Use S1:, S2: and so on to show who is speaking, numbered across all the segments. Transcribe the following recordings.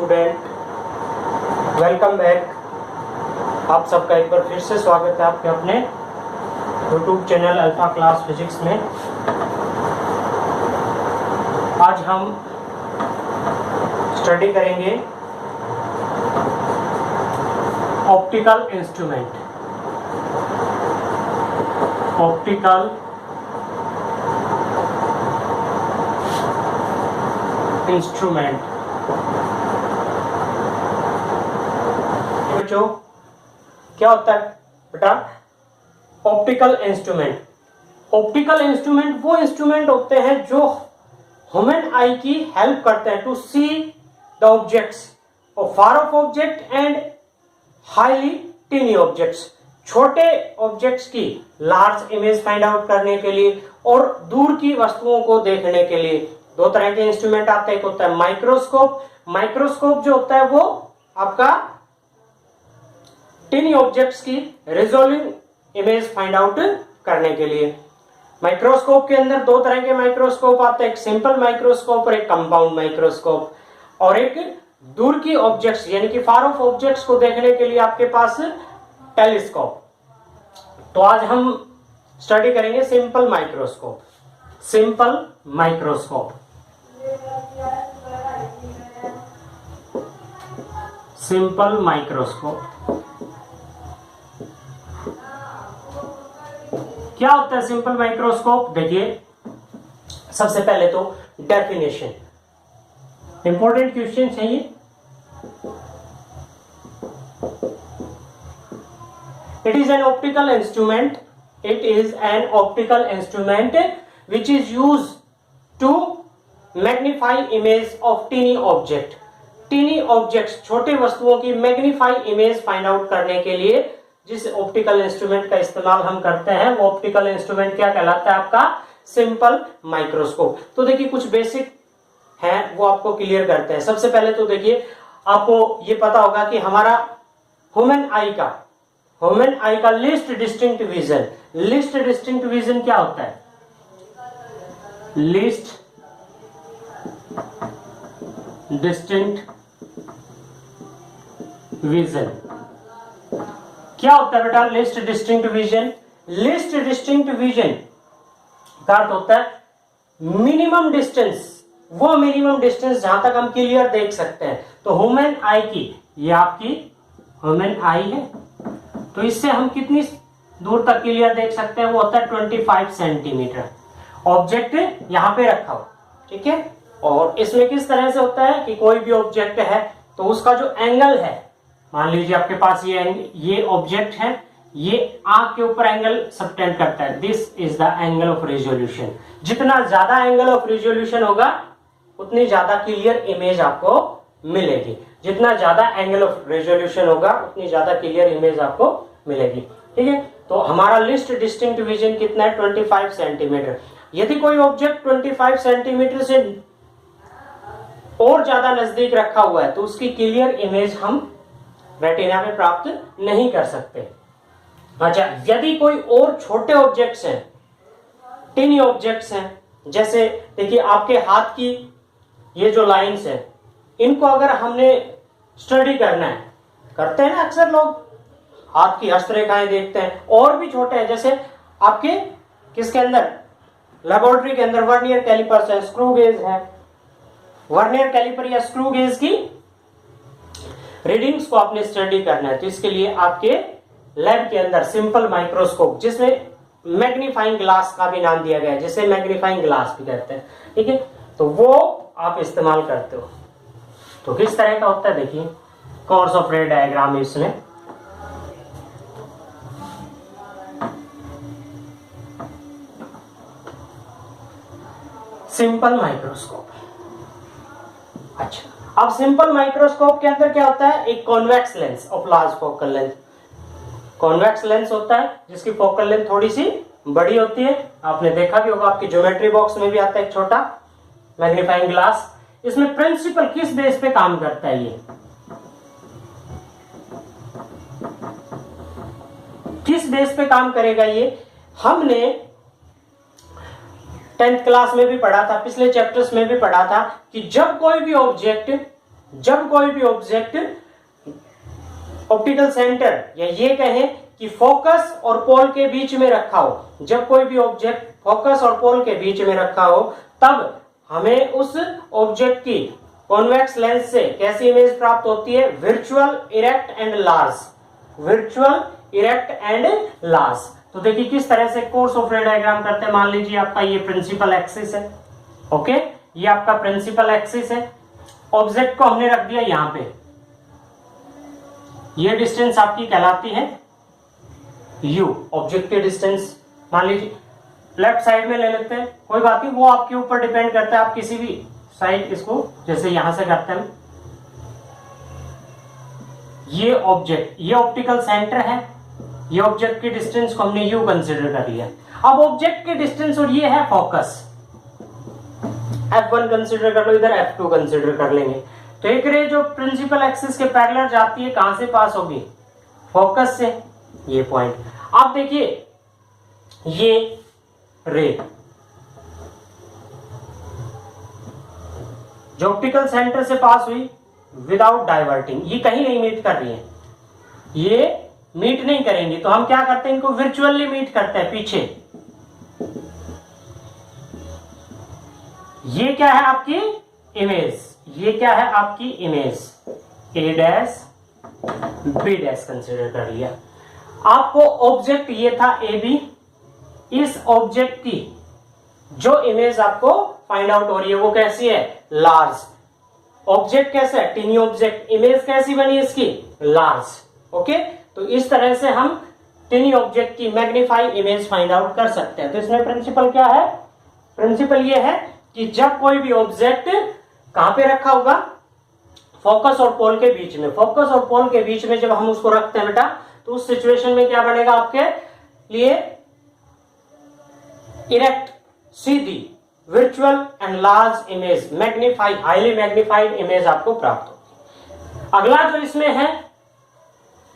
S1: Student, welcome back. आप सबका एक बार फिर से स्वागत है आपके अपने YouTube channel alpha class physics में। आज हम स्टडी करेंगे ऑप्टिकल इंस्ट्रूमेंट। Optical instrument. बच्चों, क्या होता है बेटा ऑप्टिकल इंस्ट्रूमेंट? ऑप्टिकल इंस्ट्रूमेंट वो इंस्ट्रूमेंट होते हैं जो ह्यूमन आई की हेल्प करते हैं टू सी द ऑब्जेक्ट्स और far of object and highly tiny objects. छोटे ऑब्जेक्ट्स की लार्ज इमेज फाइंड आउट करने के लिए और दूर की वस्तुओं को देखने के लिए दो तरह के इंस्ट्रूमेंट आते हैं। एक होता है माइक्रोस्कोप। माइक्रोस्कोप जो होता है वो आपका टिनी ऑब्जेक्ट्स की रिजोल्विंग इमेज फाइंड आउट करने के लिए। माइक्रोस्कोप के अंदर दो तरह के माइक्रोस्कोप आते हैं, एक सिंपल माइक्रोस्कोप और एक कंपाउंड माइक्रोस्कोप। और एक दूर की ऑब्जेक्ट्स यानी कि फार ऑफ ऑब्जेक्ट्स को देखने के लिए आपके पास टेलीस्कोप। तो आज हम स्टडी करेंगे simple microscope. Simple microscope. Simple microscope क्या होता है? सिंपल माइक्रोस्कोप देखिए, सबसे पहले तो डेफिनेशन, इंपॉर्टेंट क्वेश्चन है ये। It is an optical instrument. It is an optical instrument which is used to magnify image of teeny object। teeny objects छोटे वस्तुओं की मैग्नीफाई इमेज फाइंड आउट करने के लिए जिस ऑप्टिकल इंस्ट्रूमेंट का इस्तेमाल हम करते हैं वो ऑप्टिकल इंस्ट्रूमेंट क्या कहलाता है? आपका सिंपल माइक्रोस्कोप। तो देखिए कुछ बेसिक है वो आपको क्लियर करते हैं। सबसे पहले तो देखिए आपको ये पता होगा कि हमारा ह्यूमन आई का least distinct vision. Least distinct vision क्या होता है? लीस्ट डिस्टिंक्ट विजन क्या होता है बेटा? Least distinct vision. Least distinct vision का अर्थ होता है मिनिमम डिस्टेंस, वो मिनिमम डिस्टेंस जहां तक हम क्लियर देख सकते हैं। तो ह्यूमन आई की, ये आपकी ह्यूमन आई है, तो इससे हम कितनी दूर तक क्लियर देख सकते हैं? वो होता है 25 सेंटीमीटर। ऑब्जेक्ट यहां पे रखा हो, ठीक है। और इसमें किस तरह से होता है कि कोई भी ऑब्जेक्ट है तो उसका जो एंगल है, मान लीजिए आपके पास ये ऑब्जेक्ट है, ये आंख के ऊपर एंगल सबटेंड करता है। This is the angle of resolution. जितना ज्यादा एंगल ऑफ रेजोल्यूशन होगा उतनी ज्यादा क्लियर इमेज आपको मिलेगी। जितना ज्यादा एंगल ऑफ रेजोल्यूशन होगा उतनी ज्यादा क्लियर इमेज आपको मिलेगी, ठीक है। तो हमारा लीस्ट डिस्टिंक्ट विजन कितना है? 25 सेंटीमीटर। यदि कोई ऑब्जेक्ट 25 सेंटीमीटर से और ज्यादा नजदीक रखा हुआ है तो उसकी क्लियर इमेज हम रेटिना में प्राप्त नहीं कर सकते। अच्छा, यदि कोई और छोटे ऑब्जेक्ट्स हैं, टिनी ऑब्जेक्ट्स हैं, जैसे देखिए आपके हाथ की ये जो लाइंस हैं, इनको अगर हमने स्टडी करना है, करते हैं ना अक्सर लोग, हाथ की हस्तरेखाएं देखते हैं। और भी छोटे हैं, जैसे आपके किसके अंदर, लेबोरेटरी के अंदर वर्नियर कैलिपर्स है, स्क्रू गेज है। वर्नियर कैलिपर या स्क्रू गेज की रीडिंग्स को आपने स्टडी करना है तो इसके लिए आपके लैब के अंदर सिंपल माइक्रोस्कोप, जिसमें मैग्नीफाइंग ग्लास का भी नाम दिया गया है, जिसे मैग्नीफाइंग ग्लास भी कहते हैं, ठीक है, तो वो आप इस्तेमाल करते हो। तो किस तरह का होता है देखिए, कोर्स ऑफ रे डायग्राम इसमें। Simple microscope. अच्छा, अब सिंपल माइक्रोस्कोप के अंदर क्या होता है? एक convex lens of large focal length. Convex lens होता है जिसकी फोकल लेंथ थोड़ी सी बड़ी होती है। आपने देखा भी होगा, आपकी ज्योमेट्री बॉक्स में भी आता है एक छोटा मैग्नीफाइंग ग्लास। इसमें प्रिंसिपल किस बेस पे काम करता है? ये किस बेस पे काम करेगा? ये हमने 10th क्लास में भी पढ़ा था, पिछले चैप्टर्स में भी पढ़ा था कि जब कोई भी ऑब्जेक्ट जब कोई भी ऑब्जेक्ट ऑप्टिकल सेंटर या ये कहें कि फोकस और पोल के बीच में रखा हो, जब कोई भी ऑब्जेक्ट फोकस और पोल के बीच में रखा हो, तब हमें उस ऑब्जेक्ट की कॉन्वेक्स लेंस से कैसी इमेज प्राप्त होती है? Virtual, erect and large. Virtual, erect and large. तो देखिए किस तरह से कोर्स ऑफ रे डायग्राम करते हैं। मान लीजिए आपका ये प्रिंसिपल एक्सिस है, ओके, ये आपका प्रिंसिपल एक्सिस है, ऑब्जेक्ट को हमने रख दिया यहां पे, ये डिस्टेंस आपकी कहलाती है यू, ऑब्जेक्ट की डिस्टेंस। मान लीजिए लेफ्ट साइड में ले लेते हैं, कोई बात नहीं, वो आपके ऊपर डिपेंड करता है, आप किसी भी साइड इसको जैसे यहां से करते हैं। ये ऑब्जेक्ट, ये ऑप्टिकल सेंटर है, ये ऑब्जेक्ट की डिस्टेंस को हमने यू कंसीडर कर लिया। अब ऑब्जेक्ट की डिस्टेंस और ये है फोकस, F1 कंसीडर कर लो, इधर F2 कंसीडर कर लेंगे। तो एक रे जो प्रिंसिपल एक्सिस के पैरेलल जाती है, कहां से पास होगी? फोकस से, ये पॉइंट। आप देखिए ये रे जो ऑप्टिकल सेंटर से पास हुई विदाउट डाइवर्टिंग, ये कहीं नहीं मीट कर रही है, ये मीट नहीं करेंगी, तो हम क्या करते हैं, इनको वर्चुअली मीट करते हैं पीछे। ये क्या है आपकी इमेज, ये क्या है आपकी इमेज, ए डैश बी डैश कंसिडर कर लिया। आपको ऑब्जेक्ट ये था ए बी, इस ऑब्जेक्ट की जो इमेज आपको फाइंड आउट हो रही है वो कैसी है? लार्ज। ऑब्जेक्ट कैसा है? टिनी ऑब्जेक्ट। इमेज कैसी बनी इसकी? लार्ज। ओके, तो इस तरह से हम टिनी ऑब्जेक्ट की मैग्नीफाई इमेज फाइंड आउट कर सकते हैं। तो इसमें प्रिंसिपल क्या है? प्रिंसिपल ये है कि जब कोई भी ऑब्जेक्ट कहां पे रखा होगा? फोकस और पोल के बीच में। फोकस और पोल के बीच में जब हम उसको रखते हैं बेटा, तो उस सिचुएशन में क्या बनेगा आपके लिए? Erect, Sidhi, virtual and large image, magnify, highly magnified image आपको प्राप्त होगी। अगला जो इसमें है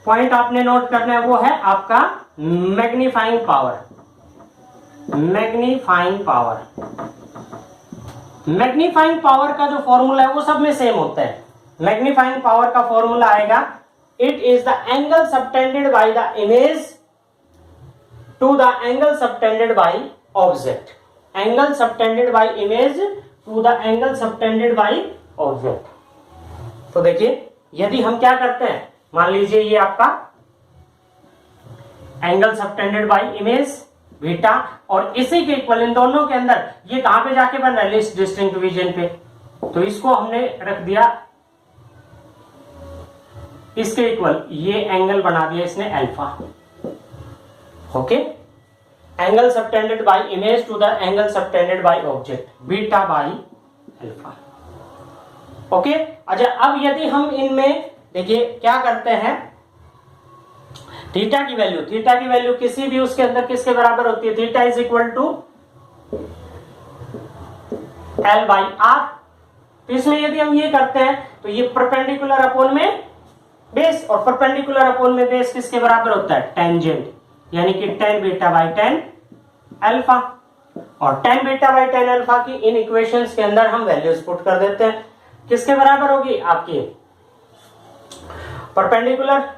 S1: पॉइंट आपने नोट करना है वो है आपका magnifying power. Magnifying power, magnifying power का जो फॉर्मूला है वो सब में सेम होता है। मैग्नीफाइंग पावर का फॉर्मूला आएगा, it is the angle subtended by the image to the angle subtended by object. Angle subtended by image to the angle subtended by object. तो देखिए यदि हम क्या करते हैं, मान लीजिए ये आपका angle subtended by image beta, और इसी के इक्वल इन दोनों के अंदर ये कहां पे जाके बन रहा है? लीस्ट डिस्टिंक्ट डिवीजन पे। तो इसको हमने रख दिया इसके इक्वल, ये एंगल बना दिया इसने alpha. Okay, angle subtended by image to the angle subtended by object, beta by alpha. Okay, अच्छा अब यदि हम इनमें देखिए क्या करते हैं, थीटा की वैल्यू किसी भी उसके अंदर किसके बराबर होती है? Theta is equal to L by R. तो इसमें यदि हम ये करते हैं तो ये परपेंडिकुलर अपॉन में बेस, और परपेंडिकुलर अपॉन में बेस किसके बराबर होता है? टेंजेंट, यानी कि tan beta by tan alpha. और tan beta by tan alpha की इन इक्वेशंस के अंदर हम वैल्यूज पुट कर देते हैं, किसके बराबर होगी? आपकी परपेंडिकुलर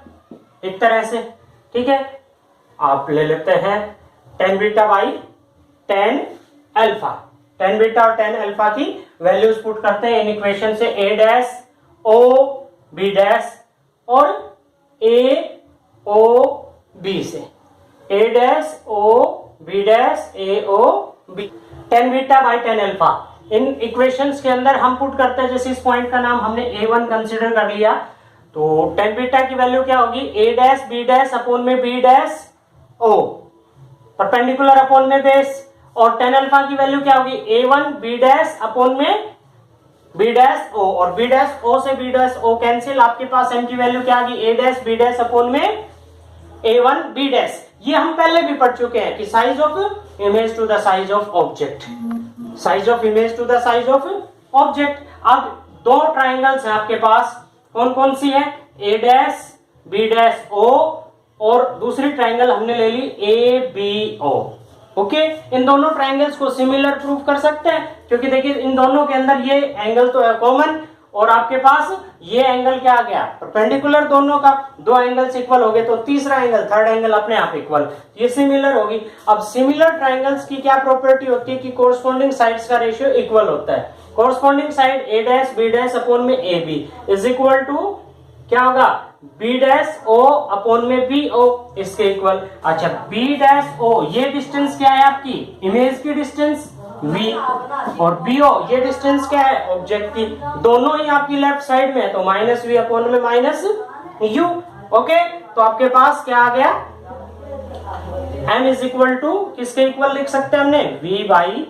S1: एक तरह से, ठीक है। आप ले लेते हैं tan beta by tan alpha, tan beta और टेन अल्फा की वैल्यूज पुट करते हैं इन इक्वेशन से, A dash O B dash और ए ओ बी से, A dash O B dash A O B, tan beta by tan alpha इन equations के अंदर हम पुट करते हैं। जैसे इस पॉइंट का नाम हमने A1 कंसीडर कर लिया, तो टेन बीटा की वैल्यू क्या होगी? A dash B dash upon में B dash O, perpendicular upon में बेस, और टेन अल्फा की वैल्यू क्या होगी? A1 बी डैश अपॉन में बी डैश ओ, और बी डैश ओ से बी डैश ओ कैंसिल, आपके पास m की वैल्यू क्या आ गई? ए डैश बी डैश अपॉन में A1 बी डैश। ये हम पहले भी पढ़ चुके हैं कि size of image to the size of object, size of image to the size of object. अब दो ट्राइंगल्स हैं आपके पास, कौन कौन सी है? ए डैश बी डैश ओ, और दूसरी ट्राइंगल हमने ले ली ए बी ओ। ओके, इन दोनों ट्राइंगल्स को सिमिलर प्रूफ कर सकते हैं, क्योंकि देखिए इन दोनों के अंदर ये एंगल तो है कॉमन, और आपके पास ये एंगल क्या आ गया, परपेंडिकुलर दोनों का, दो एंगल्स इक्वल हो गए तो तीसरा एंगल, थर्ड एंगल अपने आप इक्वल, ये सिमिलर होगी। अब सिमिलर ट्रायंगल्स की क्या प्रॉपर्टी होती है कि कोरस्पॉन्डिंग साइड्स का रेशियो इक्वल होता है। Corresponding side A dash B dash upon में A B is equal to क्या होगा, बी डैश ओ अपॉन में बी ओ, इसके इक्वल। अच्छा बी डैश ओ ये डिस्टेंस क्या है आपकी, इमेज की डिस्टेंस v, और BO ये डिस्टेंस क्या है, ऑब्जेक्ट की, दोनों ही आपकी लेफ्ट साइड में है तो माइनस वी अपॉन में माइनस यू। ओके, तो आपके पास क्या आ गया, m इज इक्वल टू किसके इक्वल लिख सकते हैं हमने, v बाई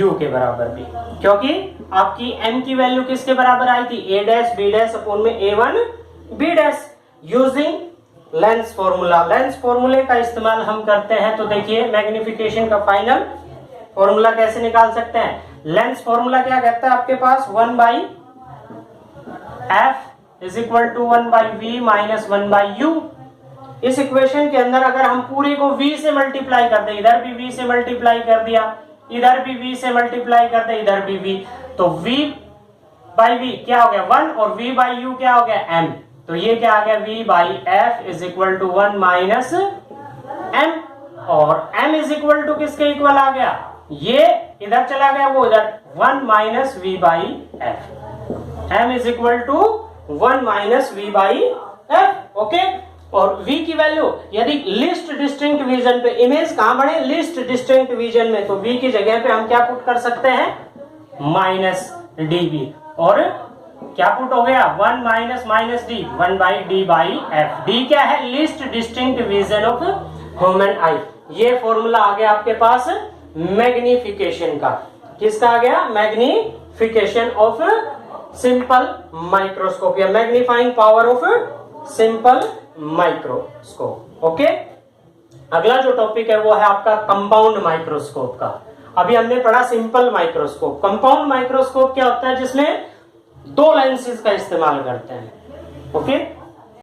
S1: u के बराबर भी, क्योंकि आपकी m की वैल्यू किसके बराबर आई थी, a dash b dash upon में a1 b dash. Using lens formula, lens फॉर्मूले का इस्तेमाल हम करते हैं। तो देखिए मैग्निफिकेशन का फाइनल फॉर्मूला कैसे निकाल सकते हैं। लेंस फॉर्मूला क्या कहता है आपके पास, 1 by F is equal to 1 by V minus 1 by U. इस इक्वेशन के अंदर अगर हम पूरी को v से मल्टीप्लाई कर दें, इधर भी v से मल्टीप्लाई कर दिया, इधर भी v से मल्टीप्लाई कर दे, इधर भी v, तो v बाई v क्या हो गया 1 और v बाई u क्या हो गया m, तो ये क्या आ गया v by f is equal to 1 minus m, और m इज इक्वल टू किसके इक्वल आ गया, ये इधर चला गया वो इधर, 1 minus V by F, m is equal to 1 minus V by F. Okay, और v की वैल्यू यदि लिस्ट डिस्टिंक्ट विजन पे, इमेज कहां बने, लिस्ट डिस्टिंक्ट विजन में, तो v की जगह पे हम क्या पुट कर सकते हैं, माइनस dv, और क्या पुट हो गया 1 minus minus D, 1 by D by F. D क्या है, list distinct vision of human आई। ये फॉर्मूला आ गया आपके पास मैग्निफिकेशन का, किसका आ गया, मैग्निफिकेशन ऑफ सिंपल माइक्रोस्कोप या magnifying power of simple microscope. Okay, अगला जो टॉपिक है वो है आपका कंपाउंड माइक्रोस्कोप का। अभी हमने पढ़ा सिंपल माइक्रोस्कोप। कंपाउंड माइक्रोस्कोप क्या होता है, जिसमें दो लेंसेज का इस्तेमाल करते हैं। ओके,